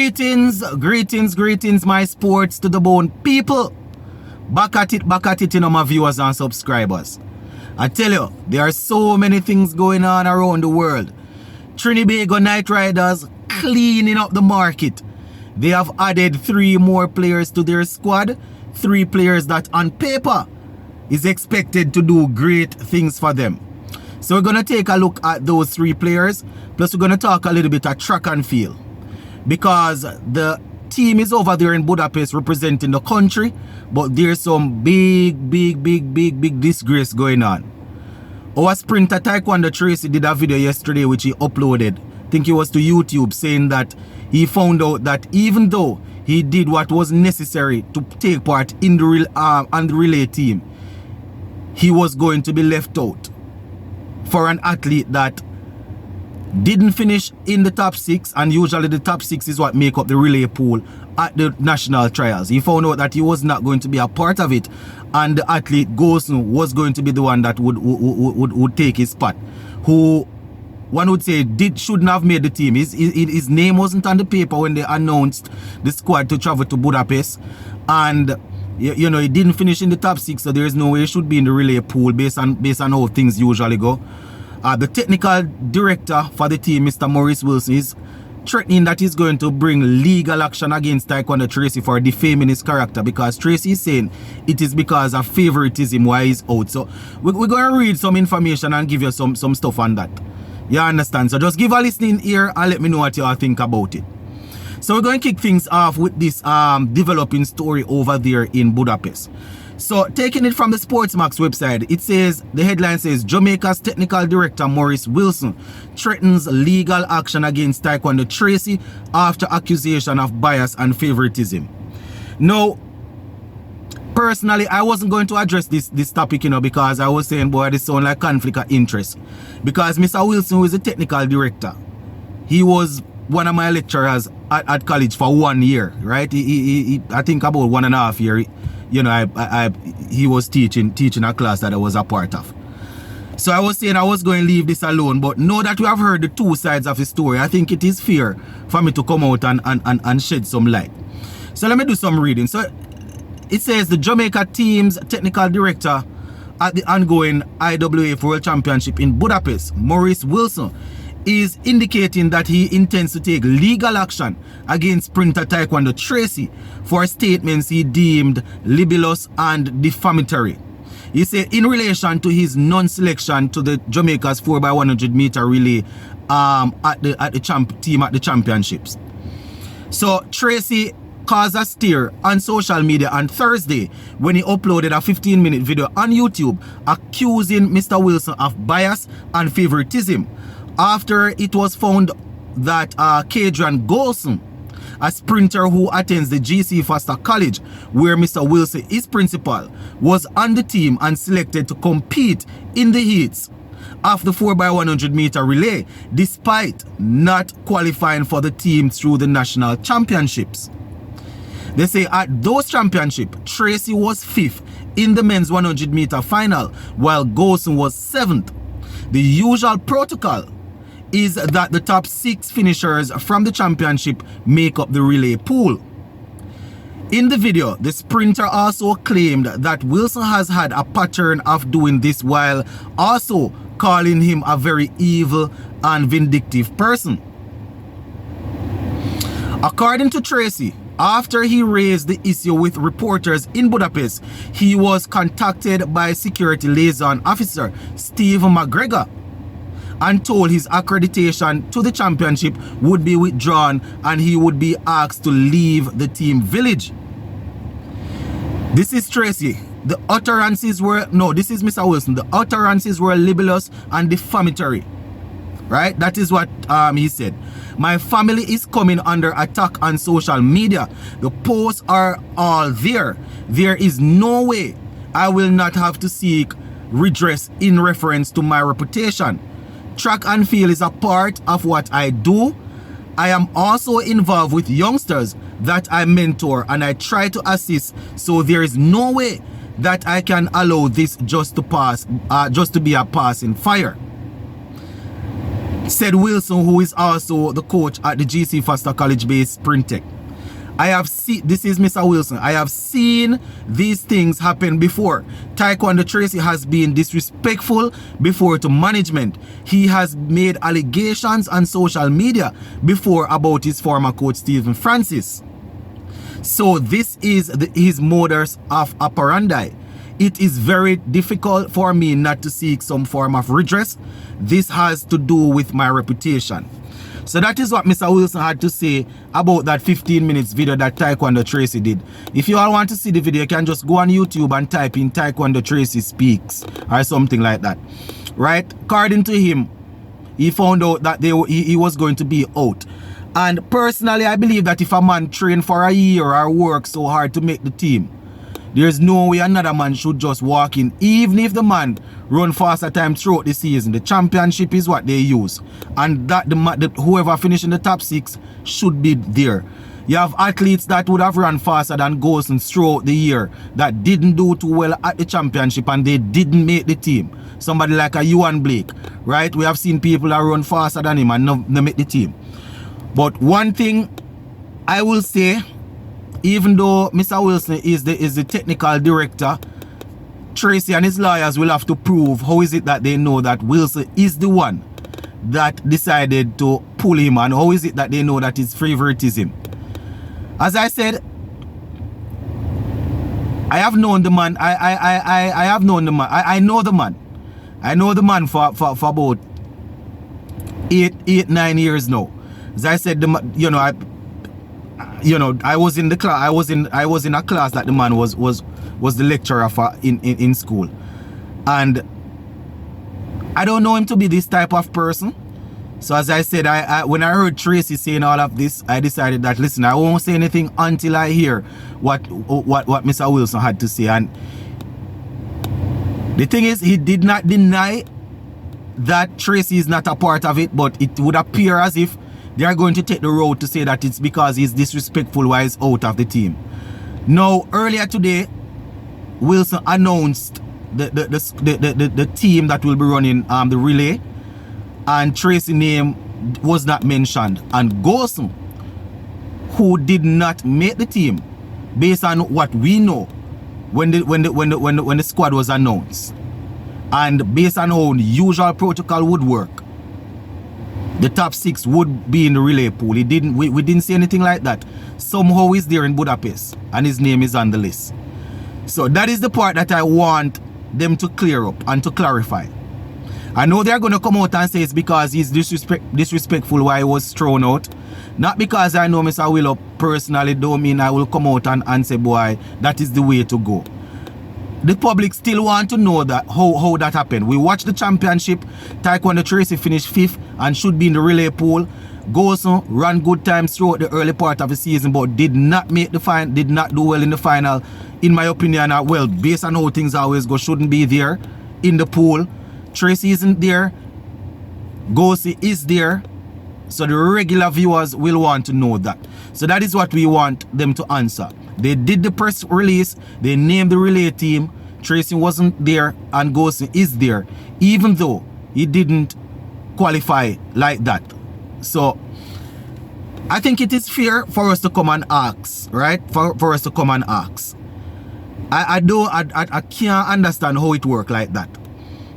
Greetings, my sports to the bone people. Back at it, you know, my viewers and subscribers. I tell you, there are so many things going on around the world. Trinidad Knight Riders cleaning up the market. They have added 3 more players to their squad. 3 players that on paper is expected to do great things for them. So we're going to take a look at those 3 players. Plus we're going to talk a little bit of track and field. Because the team is over there in Budapest representing the country, but there's some big disgrace going on. Our sprinter Taekwondo Tracy did a video yesterday which he uploaded. I think it was to YouTube, saying that he found out that even though he did what was necessary to take part in the relay team, he was going to be left out for an athlete that didn't finish in the top 6, and usually the top 6 is what make up the relay pool at the national trials. He found out that he was not going to be a part of it, and the athlete Gosen was going to be the one that would take his spot, who one would say shouldn't have made the team. His name wasn't on the paper when they announced the squad to travel to Budapest, and you know, he didn't finish in the top 6, so there is no way he should be in the relay pool based on how things usually go. The technical director for the team, Mr. Maurice Wilson, is threatening that he's going to bring legal action against Taekwondo Tracy for defaming his character, because Tracy is saying it is because of favoritism why he's out. So we're going to read some information and give you some stuff on that. You understand? So just give a listening ear and let me know what you all think about it. So we're going to kick things off with this developing story over there in Budapest. So, taking it from the Sportsmax website, it says, the headline says, Jamaica's technical director Maurice Wilson threatens legal action against Taekwondo Tracy after accusation of bias and favoritism. Now, personally, I wasn't going to address this topic, you know, because I was saying, boy, this sounds like conflict of interest. Because Mr. Wilson, who is the technical director, he was one of my lecturers at college for 1 year, right? He I think about 1.5 years. You know, he was teaching a class that I was a part of. So I was saying I was going to leave this alone, but now that we have heard the 2 sides of the story, I think it is fair for me to come out and shed some light. So let me do some reading. So it says the Jamaica team's technical director at the ongoing IWF World Championship in Budapest, Maurice Wilson, is indicating that he intends to take legal action against sprinter Taekwondo Tracy for statements he deemed libelous and defamatory. He said in relation to his non-selection to the Jamaica's 4x100 meter relay at the team at the championships. So Tracy caused a stir on social media on Thursday when he uploaded a 15-minute video on YouTube accusing Mr. Wilson of bias and favoritism, after it was found that Kadrian Golson, a sprinter who attends the GC Foster College, where Mr. Wilson is principal, was on the team and selected to compete in the heats of the 4x100 meter relay, despite not qualifying for the team through the national championships. They say at those championships, Tracy was 5th in the men's 100 meter final, while Golson was 7th. The usual protocol is that the top 6 finishers from the championship make up the relay pool. In the video, the sprinter also claimed that Wilson has had a pattern of doing this, while also calling him a very evil and vindictive person. According to Tracy, after he raised the issue with reporters in Budapest, he was contacted by security liaison officer Steve McGregor and told his accreditation to the championship would be withdrawn and he would be asked to leave the team village. This is Tracy. The utterances were, no, this is Mr. Wilson. The utterances were libelous and defamatory. Right? That is what he said. My family is coming under attack on social media. The posts are all there. There is no way I will not have to seek redress in reference to my reputation. Track and field is a part of what I do. I am also involved with youngsters that I mentor and I try to assist, so there is no way that I can allow this just to be a passing fire. Said Wilson, who is also the coach at the GC Foster College based Sprint Tech. I have seen, this is Mr. Wilson, I have seen these things happen before. Taekwondo Tracy has been disrespectful before to management. He has made allegations on social media before about his former coach Stephen Francis. So this is his modus of operandi. It is very difficult for me not to seek some form of redress. This has to do with my reputation. So that is what Mr. Wilson had to say about that 15 minutes video that Taekwondo Tracy did. If you all want to see the video, you can just go on YouTube and type in Taekwondo Tracy Speaks or something like that. Right? According to him, he found out that he was going to be out. And personally, I believe that if a man trained for a year or work so hard to make the team, there's no way another man should just walk in, even if the man run faster time throughout the season. The championship is what they use, and that whoever finish in the top 6 should be there. You have athletes that would have run faster than Golson throughout the year that didn't do too well at the championship and they didn't make the team. Somebody like a Ewan Blake, right? We have seen people that run faster than him and not make the team. But one thing I will say, even though Mr. Wilson is the technical director, Tracy and his lawyers will have to prove how is it that they know that Wilson is the one that decided to pull him, and how is it that they know that it's favoritism. As I said, I have known the man. I have known the man. I know the man. I know the man for about 9 years now. As I said, I was in the class. I was in a class that the man was the lecturer for in school, and I don't know him to be this type of person. So as I said, when I heard Tracy saying all of this, I decided that listen, I won't say anything until I hear what Mr. Wilson had to say. And the thing is, he did not deny that Tracy is not a part of it, but it would appear as if they are going to take the road to say that it's because he's disrespectful while he's out of the team. Now, earlier today, Wilson announced the team that will be running the relay, and Tracy's name was not mentioned. And Golson, who did not make the team, based on what we know when the squad was announced, and based on how the usual protocol would work, the top 6 would be in the relay pool. We didn't say anything like that. Somehow he's there in Budapest and his name is on the list. So that is the part that I want them to clear up and to clarify. I know they're going to come out and say it's because he's disrespectful why he was thrown out. Not because I know Mr. Willow personally, don't mean I will come out and say, boy, that is the way to go. The public still want to know that how that happened. We watched the championship. Taekwondo Tracy finished 5th and should be in the relay pool. Golson ran good times throughout the early part of the season, but did not make the final, did not do well in the final. In my opinion, well, based on how things always go, shouldn't be there in the pool. Tracy isn't there. Golson is there. So the regular viewers will want to know that. So that is what we want them to answer. They did the press release. They named the relay team. Tracy wasn't there and Golson is there, even though he didn't qualify like that. So I think it is fair for us to come and ask, right? For us to come and ask. I can't understand how it works like that.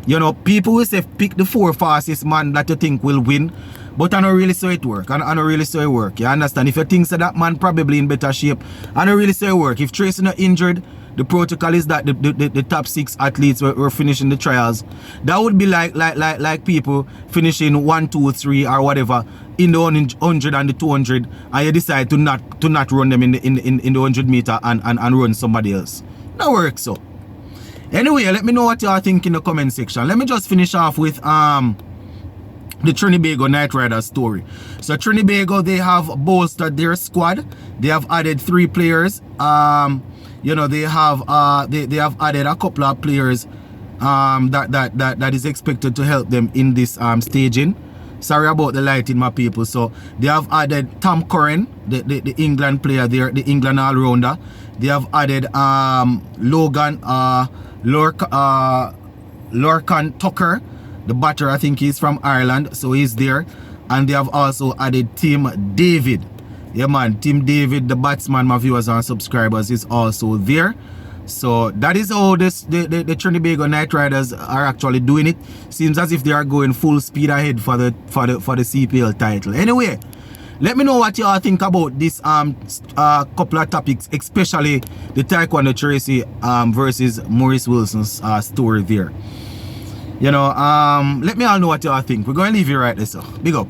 You know, people will say pick the 4 fastest man that you think will win. But I don't really saw it work. I don't really saw it work. You understand? If you think so that man probably in better shape, I don't really saw it work. If Tracy not injured, the protocol is that the top 6 athletes were finishing the trials. That would be like people finishing 1, 2, 3 or whatever in the 100 and the 200, and you decide to not run them in the 100 meter and run somebody else. That works so. Anyway, let me know what y'all think in the comment section. Let me just finish off with the Trinbago Knight Riders story. So Trinbago, they have bolstered their squad. They have added 3 players. You know, they have added a couple of players that is expected to help them in this staging. Sorry about the lighting, my people. So they have added Tom Curran, the England player there, the England all-rounder. They have added Logan Lorcan Tucker, The batter, I think he's from Ireland, so he's there. And they have also added Tim David. Yeah, man, Tim David, the batsman, my viewers and subscribers, is also there. So that is how the Trinidad Knight Riders are actually doing it. Seems as if they are going full speed ahead for the CPL title. Anyway, let me know what you all think about this couple of topics, especially the Taekwondo Tracy versus Maurice Wilson's story there. You know, let me all know what you all think. We're going to leave you right there, so big up.